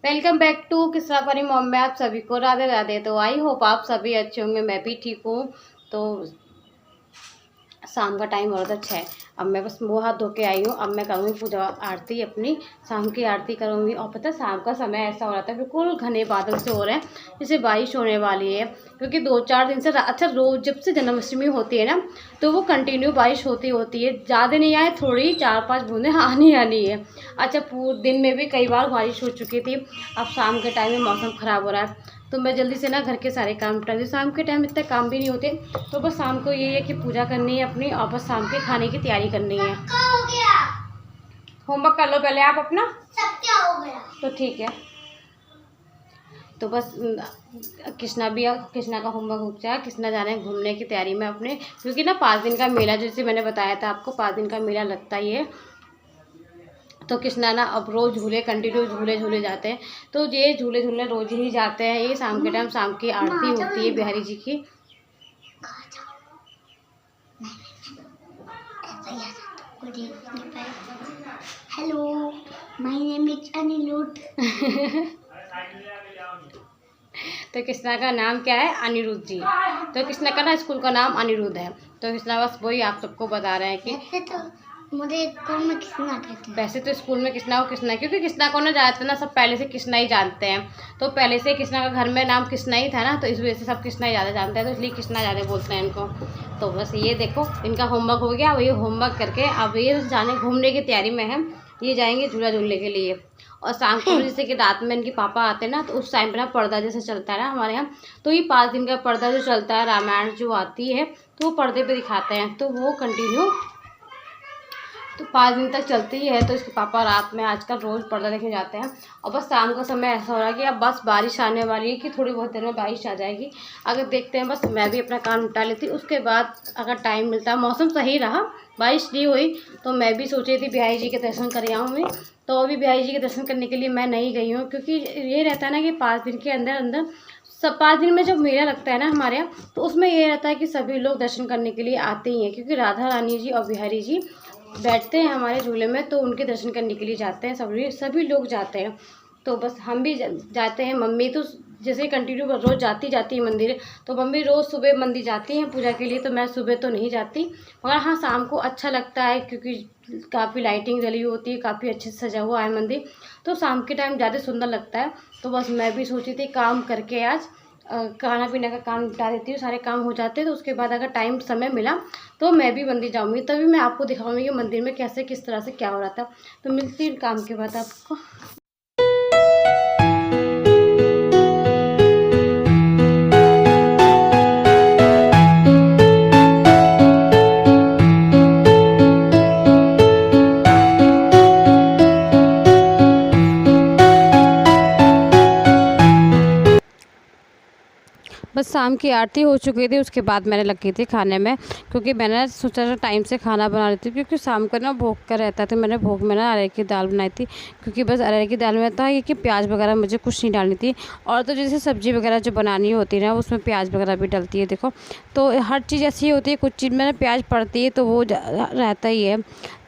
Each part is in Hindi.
वेलकम बैक टू किस्सा फनी मॉम में आप सभी को राधे राधे। तो आई होप आप सभी अच्छे होंगे, मैं भी ठीक हूँ। तो शाम का टाइम हो रहा था 6। अब मैं बस मुँह हाथ धो के आई हूँ। अब मैं करूँगी पूजा आरती अपनी, शाम की आरती करूँगी। और पता है शाम का समय ऐसा हो रहा था, बिल्कुल घने बादल से हो रहे हैं, जैसे बारिश होने वाली है। क्योंकि 2-4 दिन से अच्छा रोज़ जब से जन्माष्टमी होती है ना, तो वो कंटिन्यू बारिश होती है। ज़्यादा नहीं आए, थोड़ी 4-5 बूंदें आनी है। अच्छा पूरे दिन में भी कई बार बारिश हो चुकी थी। अब शाम के टाइम में मौसम ख़राब हो रहा है, तो मैं जल्दी से ना घर के सारे काम निपटा दी। शाम के टाइम इतने काम भी नहीं होते, तो बस शाम को यही है कि पूजा करनी है अपनी, और बस शाम के खाने की तैयारी करनी है। हो गया होमवर्क कर लो पहले आप अपना। सब क्या हो गया? तो ठीक है। तो बस कृष्णा का होमवर्क हो गया। कृष्णा जा रहे हैं घूमने की तैयारी में अपने, क्योंकि ना 5 दिन का मेला, जैसे मैंने बताया था आपको, 5 दिन का मेला लगता ही है। तो कृष्णा ना अब रोज़ कंटिन्यू झूले जाते हैं। तो ये झूले रोज़ ही जाते हैं। ये शाम के टाइम शाम की आरती होती है बिहारी जी की। Hello, my name is Aniruddh. तो कृष्णा का नाम क्या है? अनिरुद्ध जी। तो कृष्णा का ना स्कूल का नाम अनिरुद्ध है। तो कृष्णा बस वही आप सबको बता रहे हैं कि मुझे स्कूल में कृष्णा कहते हैं। वैसे तो स्कूल में कृष्णा क्योंकि कृष्णा को ना जानते ना, सब पहले से कृष्णा ही जानते हैं। तो पहले से कृष्णा का घर में नाम कृष्णा ही था ना, तो इस वजह से सब कृष्णा ही ज़्यादा जानते हैं, तो इसलिए कृष्णा ज़्यादा बोलते हैं इनको। तो बस ये देखो इनका होमवर्क हो गया। वही होमवर्क करके अब ये जाने घूमने की तैयारी में है। ये जाएंगे झूला झूलने के लिए। और शाम को जैसे कि रात में इनके पापा आते हैं ना, तो उस टाइम पर ना पर्दा जैसे चलता है ना हमारे यहाँ, तो ये 5 दिन का पर्दा जो चलता है, रामायण जो आती है, तो वो पर्दे पे दिखाते हैं। तो वो कंटिन्यू तो 5 दिन तक चलती ही है। तो इसके पापा रात में आजकल रोज़ पर्दा देखने जाते हैं। और बस शाम का समय ऐसा हो रहा है कि अब बस बारिश आने वाली है, कि थोड़ी बहुत देर में बारिश आ जाएगी। अगर देखते हैं, बस मैं भी अपना काम निपटा लेती, उसके बाद अगर टाइम मिलता है, मौसम सही रहा, बारिश नहीं हुई, तो मैं भी सोच रही थी बिहारी जी के दर्शन कर आऊँ मैं। तो अभी बिहारी जी के दर्शन करने के लिए मैं नहीं गई हूँ, क्योंकि ये रहता है ना कि 5 दिन के अंदर अंदर सब 5 दिन में जब मेला लगता है ना हमारे यहाँ, तो उसमें ये रहता है कि सभी लोग दर्शन करने के लिए आते ही हैं, क्योंकि राधा रानी जी और बिहारी जी बैठते हैं हमारे झूले में, तो उनके दर्शन करने के लिए जाते हैं, सभी लोग जाते हैं। तो बस हम भी जाते हैं। मम्मी तो जैसे कंटिन्यू रोज़ जाती है मंदिर, तो मम्मी रोज़ सुबह मंदिर जाती हैं पूजा के लिए। तो मैं सुबह तो नहीं जाती, मगर हाँ शाम को अच्छा लगता है, क्योंकि काफ़ी लाइटिंग जली हुई होती है, काफ़ी अच्छे से सजा हुआ है मंदिर, तो शाम के टाइम ज़्यादा सुंदर लगता है। तो बस मैं भी सोची थी काम करके आज खाना पीने का काम निपटा देती हूँ, सारे काम हो जाते हैं। तो उसके बाद अगर टाइम समय मिला तो मैं भी मंदिर जाऊँगी, तभी मैं आपको दिखाऊंगी कि मंदिर में कैसे किस तरह से क्या हो रहा था। तो मिलती हूँ काम के बाद आपको। बस शाम की आरती हो चुकी थी, उसके बाद मैंने लगी थी खाने में, क्योंकि मैंने सोचा था टाइम से खाना बना लेती, क्योंकि शाम को ना भोग का रहता था। मैंने भोग में ना अरहर की दाल बनाई थी, क्योंकि बस अरहर की दाल में था ये कि प्याज वगैरह मुझे कुछ नहीं डालनी थी। और तो जैसे सब्ज़ी वगैरह जो बनानी होती है ना, उसमें प्याज वगैरह भी डलती है। देखो तो हर चीज़ ऐसी होती है, कुछ चीज़ में प्याज पड़ती है तो वो रहता ही है।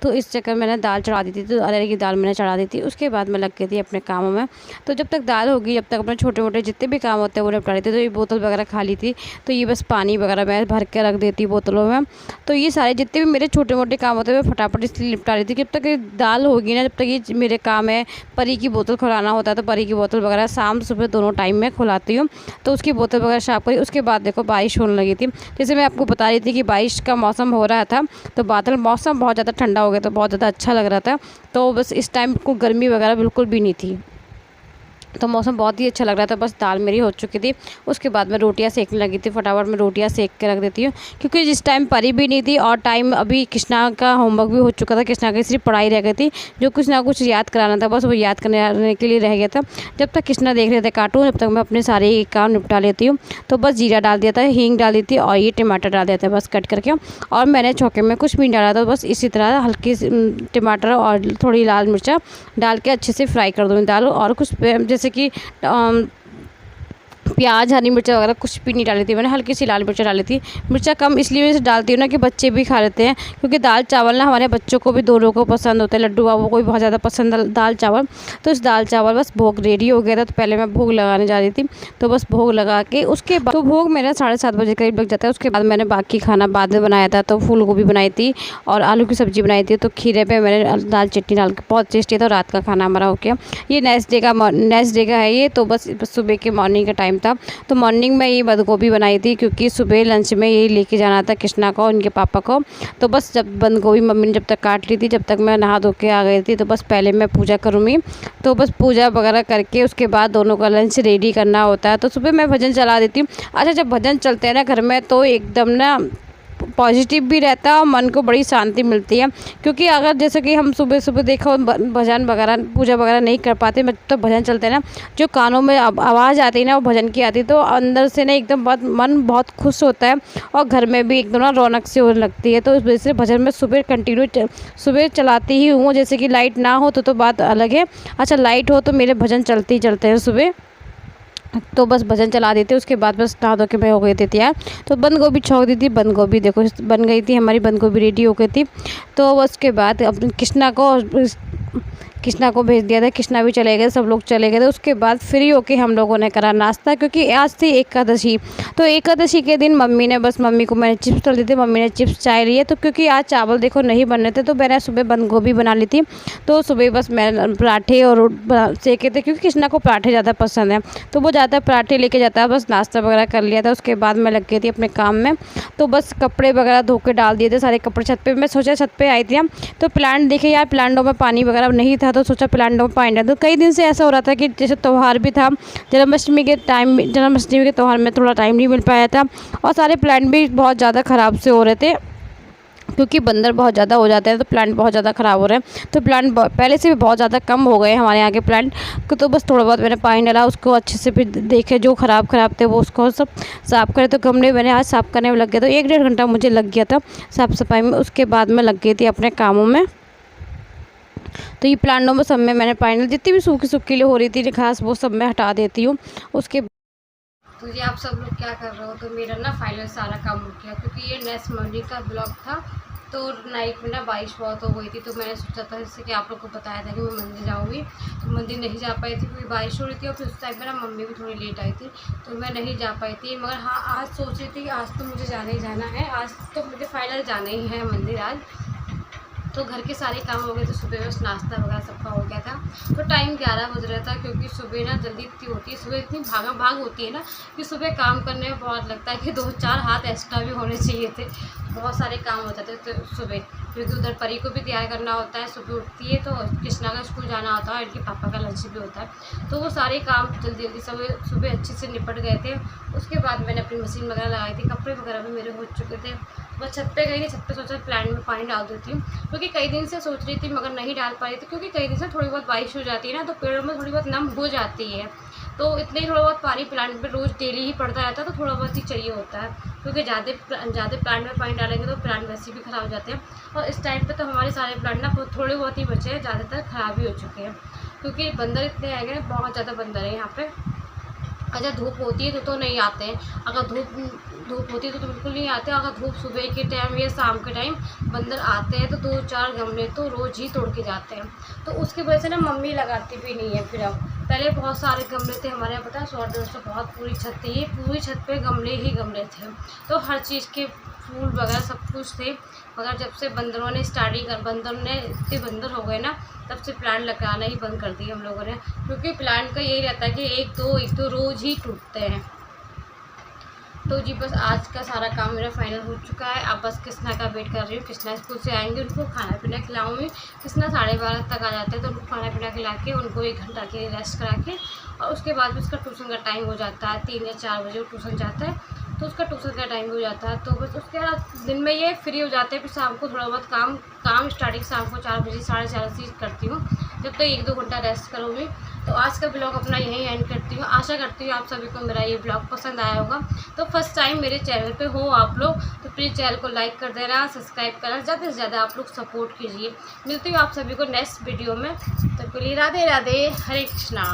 तो इस चक्कर मैंने दाल चढ़ा दी थी, तो अरहर की दाल मैंने चढ़ा दी थी। उसके बाद मैं लग गई थी अपने कामों में। तो जब तक दाल होगी, जब तक अपने छोटे मोटे जितने भी काम होते हैं वो निपटा लेती। तो ये बोतल वगैरह खाली थी, तो ये बस पानी वगैरह मैं भर के रख देती बोतलों में। तो ये सारे जितने भी मेरे छोटे मोटे काम होते हैं मैं फटाफट इसलिए निपटा लेती। जब तक ये दाल होगी ना, जब तक ये मेरे काम है। परी की बोतल खुलाना होता है, तो परी की बोतल वगैरह शाम सुबह दोनों टाइम में खुलाती हूँ। तो उसकी बोतल वगैरह साफ करी। उसके बाद देखो बारिश होने लगी थी, जैसे मैं आपको बता रही थी कि बारिश का मौसम हो रहा था। तो मौसम बहुत ज़्यादा ठंडा हो गया, तो बहुत ज़्यादा अच्छा लग रहा था। तो बस इस टाइम को गर्मी वगैरह बिल्कुल भी नहीं थी, तो मौसम बहुत ही अच्छा लग रहा था। बस दाल मेरी हो चुकी थी, उसके बाद मैं रोटियां सेकने लगी थी। फटाफट मैं रोटियां सेक के रख देती हूँ, क्योंकि जिस टाइम परी भी नहीं थी और टाइम अभी कृष्णा का होमवर्क भी हो चुका था। कृष्णा की सिर्फ पढ़ाई रह गई थी, जो कुछ ना कुछ याद कराना था, बस वो याद करने के लिए रह गया था। जब तक कृष्णा देख रहे थे कार्टून, जब तक मैं अपने सारे काम निपटा लेती हूँ। तो बस जीरा डाल दिया था, हींग डाल दी थी, और ये टमाटर डाल दिया था बस कट करके। और मैंने छौके में कुछ भी नहीं डाला था, बस इसी तरह हल्की टमाटर और थोड़ी लाल मिर्चा डाल के अच्छे से फ्राई कर दूँगी दाल। और कुछ जैसे कि प्याज हरी मिर्चा वगैरह कुछ भी नहीं डाली थी मैंने, हल्की सी लाल मिर्चा डाली थी। मिर्चा कम इसलिए वजह से डालती हूँ ना कि बच्चे भी खा लेते हैं, क्योंकि दाल चावल ना हमारे बच्चों को भी दोनों को पसंद होता है। लड्डू बाबू को भी बहुत ज़्यादा पसंद है दाल चावल। तो इस दाल चावल बस भोग रेडी हो गया था, तो पहले मैं भोग लगाने जा रही थी। तो बस भोग लगा के उसके बाद तो भोग मेरा 7:30 बजे करीब लग जाता है। उसके बाद मैंने बाकी खाना बाद में बनाया था, तो फूल गोभी बनाई थी और आलू की सब्ज़ी बनाई थी। तो खीरे पे मैंने दाल चटनी डाल के बहुत टेस्टी था। रात का खाना हमारा हो गया। ये नेक्स्ट डे का है ये। तो बस सुबह के मॉर्निंग का टाइम था। तो मॉर्निंग में ये बंद गोभी बनाई थी, क्योंकि सुबह लंच में यही लेके जाना था कृष्णा को, उनके पापा को। तो बस जब बंद गोभी मम्मी ने जब तक काट ली थी, जब तक मैं नहा धो के आ गई थी, तो बस पहले मैं पूजा करूँगी। तो बस पूजा वगैरह करके उसके बाद दोनों का लंच रेडी करना होता है। तो सुबह मैं भजन चला देती हूँ। अच्छा, जब भजन चलते हैं ना घर में, तो एकदम ना पॉजिटिव भी रहता है और मन को बड़ी शांति मिलती है। क्योंकि अगर जैसे कि हम सुबह सुबह देखो भजन वगैरह पूजा वगैरह नहीं कर पाते, तो भजन चलते हैं ना, जो कानों में आवाज़ आती है ना वो भजन की आती है, तो अंदर से ना एकदम बहुत मन बहुत खुश होता है और घर में भी एकदम ना रौनक सी होने लगती है। तो इस वजह से भजन में सुबह कंटिन्यू सुबह चलाती ही हूँ। जैसे कि लाइट ना हो तो बात अलग है। अच्छा, लाइट हो तो मेरे भजन चलते ही चलते हैं सुबह। तो बस भजन चला देते, उसके बाद बस नहा धो के मैं हो गई थी तैयार। तो बंद गोभी छोड़ दी थी, बंद गोभी देखो बन गई थी हमारी, बंद गोभी रेडी हो गई थी। तो उसके बाद अब कृष्णा को भेज दिया था। कृष्णा भी चले गए, सब लोग चले गए थे। उसके बाद फ्री होके हम लोगों ने करा नाश्ता, क्योंकि आज थी एकादशी। तो एकादशी के दिन मम्मी को मैंने चिप्स तल दी थी, मम्मी ने चिप्स चाय लिए। तो क्योंकि आज चावल देखो नहीं बन रहे थे, तो मैंने सुबह बंद गोभी बना ली थी। तो सुबह बस मैं पराठे और सेके थे, क्योंकि कृष्णा को पराठे ज़्यादा पसंद है, तो वो ज़्यादा पराठे लेके जाता है। बस नाश्ता वगैरह कर लिया था, उसके बाद मैं लग गई थी अपने काम में। तो बस कपड़े वगैरह धो के डाल दिए थे, सारे कपड़े छत पे। मैं सोचा छत पे आई थी, तो प्लांट देखे यार, प्लांटों में पानी वगैरह नहीं था, तो सोचा प्लांटों में पानी डाल। तो कई दिन से ऐसा हो रहा था कि जैसे त्यौहार भी था, जन्माष्टमी के त्यौहार में थोड़ा टाइम नहीं मिल पाया था, और सारे प्लांट भी बहुत ज़्यादा ख़राब से हो रहे थे, क्योंकि बंदर बहुत ज़्यादा हो जाते हैं। तो प्लांट बहुत ज़्यादा ख़राब हो रहे हैं। तो प्लांट पहले से भी बहुत ज़्यादा कम हो गए हमारे यहाँ के प्लांट को। तो बस थोड़ा बहुत मैंने पानी डाला, उसको अच्छे से फिर देखे जो ख़राब थे वो उसको सब साफ़ करे। तो गमले मैंने आज साफ़ करने में लग गया, तो 1-1.5 घंटा मुझे लग गया था साफ़ सफाई में। उसके बाद मैं लग गई थी अपने कामों में। तो ये प्लांटों में सब में मैंने पानी, जितनी भी सूखी हो रही थी घास, वो सब मैं हटा देती हूँ। उसके तो ये आप सब लोग क्या कर रहे हो? तो मेरा ना फाइनल सारा काम हो गया, क्योंकि ये नेक्स्ट मंडे का ब्लॉग था। तो नाइट में ना बारिश बहुत हो गई थी, तो मैंने सोचा था जैसे कि आप लोग को बताया था कि मैं मंदिर जाऊँगी। तो मंदिर नहीं जा पाई थी क्योंकि बारिश हो रही थी, और फिर उस टाइम में ना मम्मी भी थोड़ी लेट आई थी, तो मैं नहीं जा पाई थी। मगर हाँ, आज सोच रही थी कि आज तो मुझे जाना ही जाना है, आज तो मुझे फाइनल जाना ही है मंदिर आज। तो घर के सारे काम हो गए थे, सुबह बस नाश्ता वगैरह सबका हो गया था। तो टाइम 11 बज रहा था, क्योंकि सुबह ना जल्दी इतनी होती है, सुबह इतनी भागा भाग होती है ना कि सुबह काम करने में बहुत लगता है कि 2-4 हाथ एक्स्ट्रा भी होने चाहिए थे। बहुत सारे काम हो जाते थे सुबह, क्योंकि उधर परी को भी तैयार करना होता है, सुबह उठती है तो कृष्णा का स्कूल जाना होता है, इनके पापा का लंच भी होता है। तो वो सारे काम जल्दी जल्दी सुबह अच्छे से निपट गए थे। उसके बाद मैंने अपनी मशीन वगैरह लगाई थी, कपड़े वगैरह भी मेरे हो चुके थे। बस छत पे गई थी, छत पे सोचा प्लांट में पानी डाल देती हूँ, क्योंकि कई दिन से सोच रही थी मगर नहीं डाल पा रही थी, क्योंकि कई दिन से थोड़ी बहुत बारिश हो जाती है ना, तो पेड़ों में थोड़ी बहुत नम हो जाती है। तो इतने ही थोड़ा बहुत पानी प्लांट में रोज़ डेली ही पड़ता रहता है, तो थोड़ा बहुत ही चाहिए होता है, क्योंकि ज़्यादा प्लांट में पानी डालेंगे तो प्लांट वैसे भी ख़राब हो जाते हैं। और इस टाइम पे तो हमारे सारे प्लांट ना थोड़े बहुत ही बचे हैं, ज़्यादातर ख़राब ही हो चुके हैं, क्योंकि बंदर इतने आ गए, बहुत ज़्यादा बंदर है यहाँ पे। अच्छा, धूप होती है तो नहीं आते हैं, अगर धूप होती है तो बिल्कुल नहीं आते। अगर धूप सुबह के टाइम या शाम के टाइम बंदर आते हैं तो 2-4 गमले तो रोज़ ही तोड़ के जाते हैं। तो उसकी वजह से ना मम्मी लगाती भी नहीं है। फिर अब पहले बहुत सारे गमले थे हमारे यहाँ, पता है 100-150 बहुत पूरी छत थी, पूरी छत पे गमले ही गमले थे, तो हर चीज़ के फूल वगैरह सब कुछ थे। मगर जब से बंदरों ने इतने बंदर हो गए ना, तब से प्लांट लगाना ही बंद कर दिए हम लोगों ने, क्योंकि प्लांट का यही रहता है कि एक दो रोज़ ही टूटते हैं। तो जी बस आज का सारा काम मेरा फाइनल हो चुका है। अब बस कृष्णा का वेट कर रही हूँ। कृष्णा स्कूल से आएंगे, उनको खाना पीना खिलाऊंगी। कृष्णा 12:30 तक आ जाते हैं, तो उनको खाना पीना खिला के उनको 1 घंटा के रेस्ट करा के, और उसके बाद भी उसका ट्यूशन का टाइम हो जाता है। 3 या 4 बजे वो ट्यूशन जाता है, तो उसका ट्यूशन का टाइम हो जाता है। तो बस उसके बाद दिन में ये फ्री हो जाते हैं, फिर शाम को थोड़ा बहुत काम स्टार्टिंग शाम को 4 बजे 4:30 बजे करती हूँ, जब तक 1-2 घंटा रेस्ट करूँगी। तो आज का ब्लॉग अपना यहीं एंड करती हूँ। आशा करती हूँ आप सभी को मेरा ये ब्लॉग पसंद आया होगा। तो फर्स्ट टाइम मेरे चैनल पे हो आप लोग, तो प्लीज़ चैनल को लाइक कर देना, सब्सक्राइब करना, ज़्यादा से ज़्यादा आप लोग सपोर्ट कीजिए। मिलती हूँ आप सभी को नेक्स्ट वीडियो में। तो के लिए राधे राधे, हरे कृष्णा।